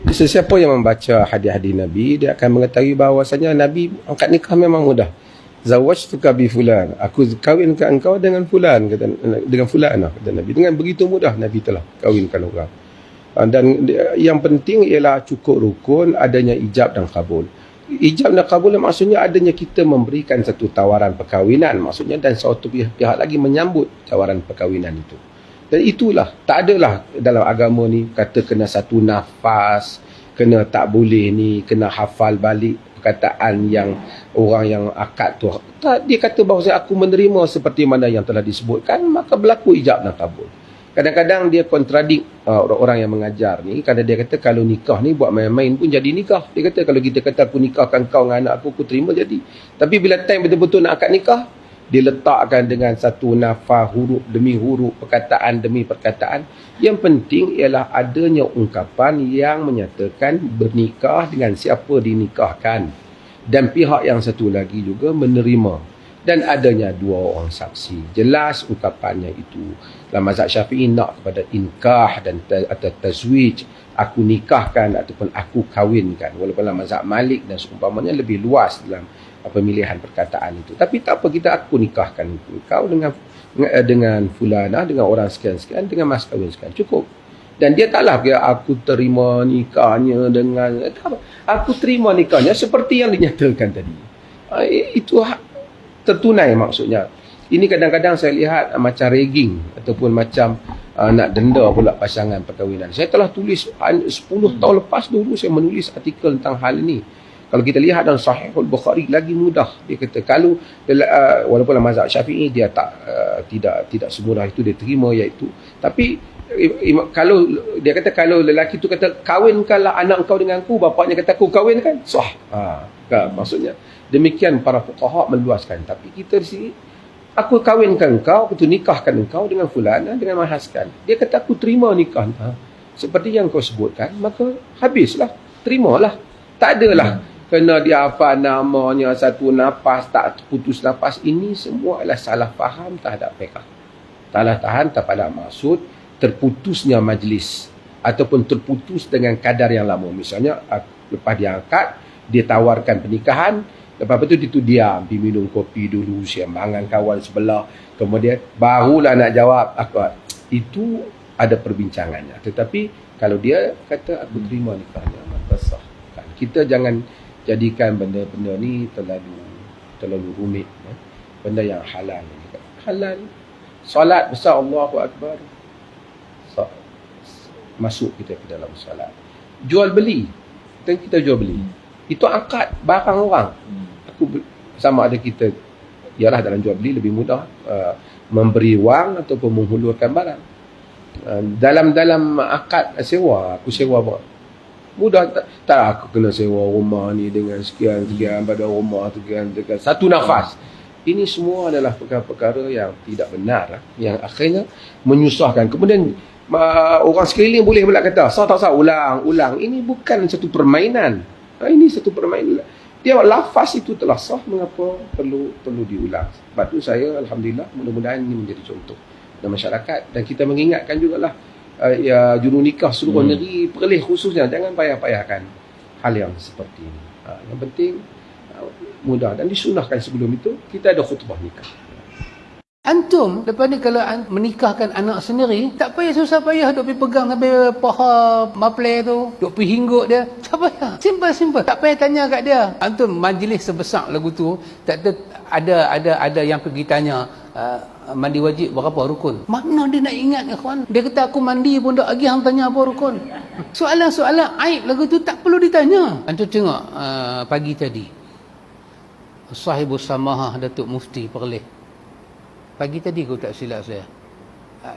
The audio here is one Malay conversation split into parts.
Sesiapa yang membaca hadis-hadis Nabi, dia akan mengetahui bahawasanya Nabi angkat nikah memang mudah. Zawajtuka bi fulan, aku kawinkan engkau dengan fulan, kata, dengan fulanah, kata Nabi. Dengan begitu mudah Nabi telah kawinkan orang. Dan yang penting ialah cukup rukun, adanya ijab dan kabul. Ijab dan kabul maksudnya adanya kita memberikan satu tawaran perkahwinan, maksudnya, dan suatu pihak lagi menyambut tawaran perkahwinan itu. Dan itulah, tak adalah dalam agama ni kata kena satu nafas, kena tak boleh ni, kena hafal balik perkataan yang orang yang akad tu. Tak, dia kata bahawa aku menerima seperti mana yang telah disebutkan, maka berlaku ijab dan kabul. Kadang-kadang dia kontradik orang-orang yang mengajar ni, kerana dia kata kalau nikah ni buat main-main pun jadi nikah. Dia kata kalau kita kata aku nikahkan kau dengan anak aku terima jadi. Tapi bila time betul-betul nak akad nikah, dia letakkan dengan satu nafas, huruf demi huruf, perkataan demi perkataan. Yang penting ialah adanya ungkapan yang menyatakan bernikah dengan siapa dinikahkan. Dan pihak yang satu lagi juga menerima. Dan adanya dua orang saksi. Jelas ungkapannya itu. Dalam mazhab Syafi'i nak kepada inkah dan atau tazwij. Aku nikahkan ataupun aku kahwinkan. Walaupun dalam mazhab Malik dan seumpamanya lebih luas dalam pemilihan perkataan itu. Tapi tak apa, kita aku nikahkan kau dengan fulana, dengan orang sekian-sekian, dengan mas kahwin sekian. Cukup. Dan dia taklah kira aku terima nikahnya dengan aku terima nikahnya seperti yang dinyatakan tadi. Itu tertunai maksudnya. Ini kadang-kadang saya lihat macam ragging ataupun macam nak denda pula pasangan perkahwinan. Saya telah tulis 10 tahun lepas dulu saya menulis artikel tentang hal ini. Kalau kita lihat dalam Sahih Al-Bukhari lagi mudah. Dia kata kalau walaupun dalam mazhab Syafi'i dia tidak semudah itu dia terima iaitu. Tapi kalau dia kata kalau lelaki tu kata kawinkanlah anak kau dengan aku, bapaknya kata aku kawinkan, sah. Maksudnya demikian para fuqaha meluaskan. Tapi kita di sini aku kawinkan kau, aku nikahkan engkau dengan fulan dengan mahaskan. Dia kata aku terima nikah. Seperti yang kau sebutkan, maka habislah, terimalah. Tak adalah kena dia apa namanya satu nafas tak putus nafas. Ini semua adalah salah faham terhadap fiqh. Salah tahan terhadap maksud terputusnya majlis ataupun terputus dengan kadar yang lama. Misalnya lepas dia angkat, dia tawarkan pernikahan, lepas itu diam, pergi minum kopi dulu, siambangan kawan sebelah, kemudian barulah nak jawab. Itu ada perbincangannya. Tetapi kalau dia kata aku terima nikahnya, maka sah. Kita jangan jadikan benda-benda ni terlalu rumit. Benda yang halal. Halal. Solat besar Allahu Akbar. Masuk kita ke dalam solat. Jual beli. Kita jual beli. Itu angkat barang orang. Sama ada kita, ialah dalam jual beli lebih mudah memberi wang ataupun menghulurkan barang. Dalam akad sewa, aku sewa apa? Mudah tak aku kena sewa rumah ni dengan sekian-sekian pada rumah tu sekian satu nafas. Ini semua adalah perkara-perkara yang tidak benar, yang akhirnya menyusahkan. Kemudian orang sekeliling boleh pula kata sah tak sah, ulang. Ini bukan satu permainan. Ini satu permainan. Dia lafaz itu telah sah, mengapa perlu diulang. Sebab tu saya alhamdulillah, mudah-mudahan ini menjadi contoh dalam masyarakat. Dan kita mengingatkan jugalah juru nikah seluruh negeri, Perlis khususnya, jangan payah-payahkan hal yang seperti ini. Yang penting mudah, dan disunahkan sebelum itu kita ada khutbah nikah. Antum lepas ni kalau menikahkan anak sendiri, tak payah susah payah duk pergi pegang sampai paha maple tu, duk pergi hinggut dia. Tak payah. Simple. Tak payah tanya kat dia. Antum majlis sebesar lagu tu, tak ada yang pergi tanya mandi wajib berapa rukun. Mana dia nak ingat kawan? Dia kata aku mandi pun tak lagi hang tanya apa rukun. Soalan-soalan aib lagu tu tak perlu ditanya. Antum tengok pagi tadi Sahibus Samahah Datuk Mufti Perlis. Pagi tadi aku tak silap saya,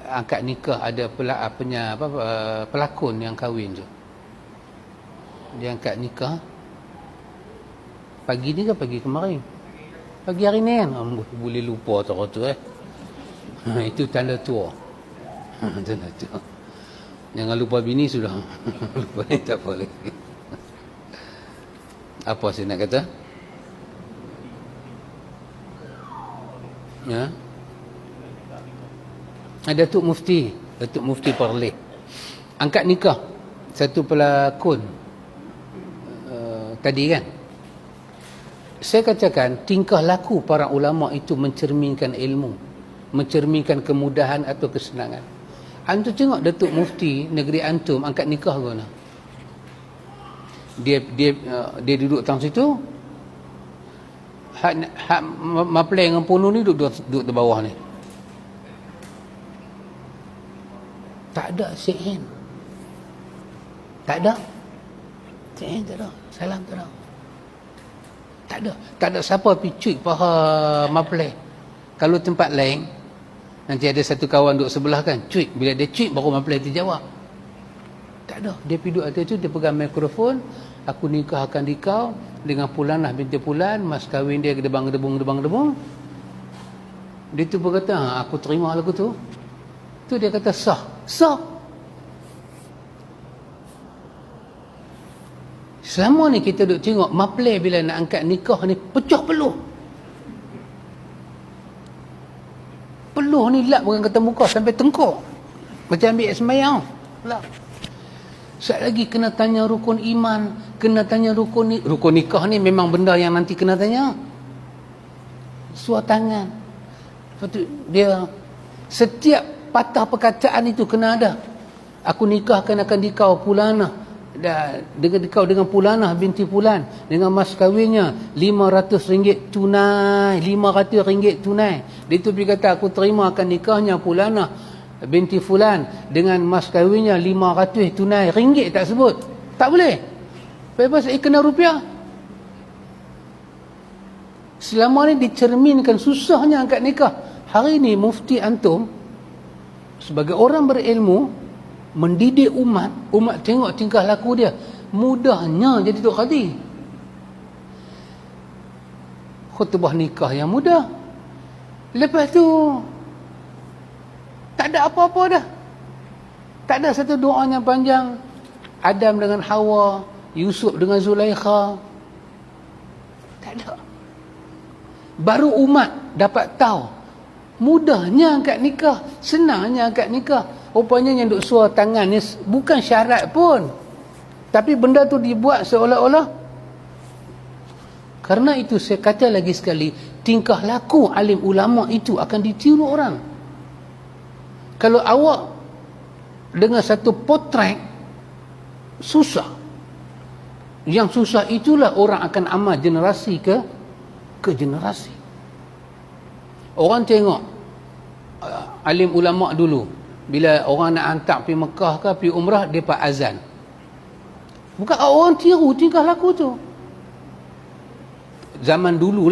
angkat nikah ada pelakon yang kahwin tu. Dia angkat nikah pagi ni ke pagi kemarin? Pagi hari ni kan? Boleh lupa tak tu itu tanda tua. Tanda tua. Jangan lupa bini sudah. Lupa ni tak boleh. Apa saya nak kata? Ya. Datuk Mufti Perlis angkat nikah satu pelakon tadi kan, saya katakan tingkah laku para ulama itu mencerminkan ilmu, mencerminkan kemudahan atau kesenangan. Antum tengok Datuk Mufti negeri antum angkat nikah ke mana? Dia duduk tang situ, hak maplay dengan punu ni duduk di bawah ni. Tak ada sihin. Tak ada. Sihin tak ada. Salam tak ada. Tak ada. Tak ada siapa picuik paha maplay. Kalau tempat lain, nanti ada satu kawan duduk sebelah kan, cuik. Bila dia cuik, baru maplay terjawab. Tak ada. Dia pergi duduk atas tu, dia pegang mikrofon. Aku nikahkan dikau dengan Pulanah binti Pulan, mas kahwin dia gedebang-gedebung. Dia tu berkata, aku terima lagu tu. Tu dia kata sah. Sah. Selama ni kita duk tengok maplay bila nak angkat nikah ni pecah peluh. Peluh ni lap bukan kata muka sampai tengkuk. Macam ambil semayang. Lap. Sekejap lagi kena tanya rukun iman, kena tanya rukun ni. Rukun nikah ni memang benda yang nanti kena tanya. Suar tangan. Lepas tu dia setiap patah perkataan itu kena ada. Aku nikahkan akan dikau Pulanah. Dengan dikau dengan Pulanah binti Pulan, dengan mas kahwinnya RM500 tunai. RM500 tunai. Dia tu pergi kata aku terima akan nikahnya Pulanah binti Fulan dengan mas kahwinnya RM500 tunai. Ringgit tak sebut. Tak boleh. Bebas kena rupiah. Selama ni dicerminkan susahnya angkat nikah. Hari ni mufti antum sebagai orang berilmu mendidik umat tengok tingkah laku dia, mudahnya jadi tok qadi. Khutbah nikah yang mudah. Lepas tu tak ada apa-apa dah. Tak ada satu doa yang panjang. Adam dengan Hawa, Yusuf dengan Zulaikha. Tak ada. Baru umat dapat tahu mudahnya angkat nikah, senangnya angkat nikah. Rupanya yang duk suar tangan ni bukan syarat pun. Tapi benda tu dibuat seolah-olah. Karena itu saya kata lagi sekali, tingkah laku alim ulama itu akan ditiru orang. Kalau awak dengan satu potret susah. Yang susah itulah orang akan amal generasi ke generasi. Orang tengok alim ulama dulu, bila orang nak hantar pergi Mekah ke pergi umrah, dia pak azan. Bukan orang tiru tingkah laku tu. Zaman dulu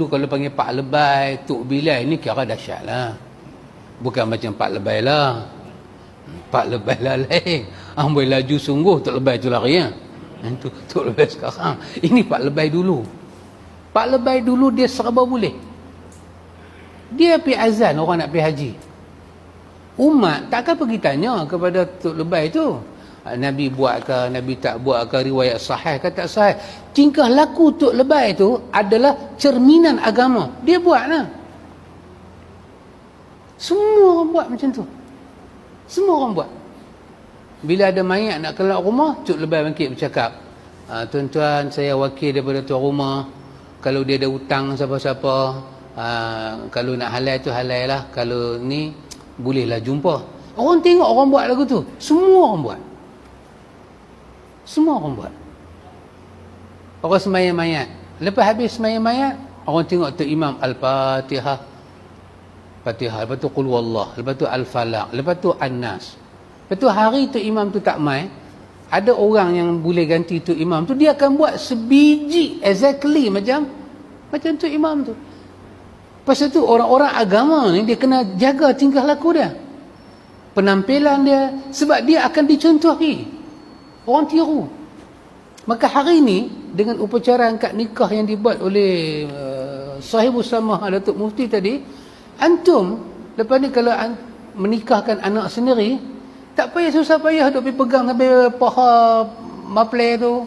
kalau panggil Pak Lebay, Tok Bilal, ni kira dahsyat lah. Bukan macam Pak Lebay lah. Pak Lebay lah lain. Ambil laju sungguh, Tok Lebay tu lari ya. Itu Tok Lebay sekarang. Ini Pak Lebay dulu. Pak Lebay dulu dia serba boleh. Dia pergi azan orang nak pergi haji. Umat takkan pergi tanya kepada Tok Lebay tu, Nabi buat ke, Nabi tak buat ke, riwayat sahih ke tak sahih. Tingkah laku Tok Lebay tu adalah cerminan agama. Dia buat lah. Semua orang buat macam tu. Semua orang buat. Bila ada mayat nak keluar rumah, Tok Lebay bangkit bercakap, tuan-tuan, saya wakil daripada tuan rumah. Kalau dia ada hutang siapa-siapa, kalau nak halal tu halal lah. Kalau ni bolehlah jumpa. Orang tengok orang buat lagu tu. Semua orang buat. Semua orang buat. Orang sembahyang mayat. Lepas habis sembahyang mayat, orang tengok tu imam Al-Fatihah. Fatihah. Lepas tu Qul Wallah. Lepas tu Al-Falaq. Lepas tu An-Nas. Lepas tu hari tu imam tu tak mai, ada orang yang boleh ganti tu imam tu, dia akan buat sebiji exactly macam tu imam tu. Pasal tu orang-orang agama ni dia kena jaga tingkah laku dia, penampilan dia, sebab dia akan dicontohi. Orang tiru. Maka hari ni dengan upacara angkat nikah yang dibuat oleh Sahibus Samah Datuk Mufti tadi, antum lepas ni kalau menikahkan anak sendiri, tak payah susah payah duk pergi pegang sampai paha maplay tu,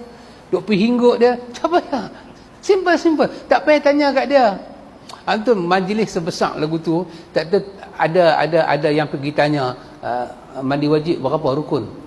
duk pergi hinggut dia, tak payah. Simple. Tak payah tanya kat dia. Antum majlis sebesar lagu tu, tak ada yang pergi tanya mandi wajib berapa rukun.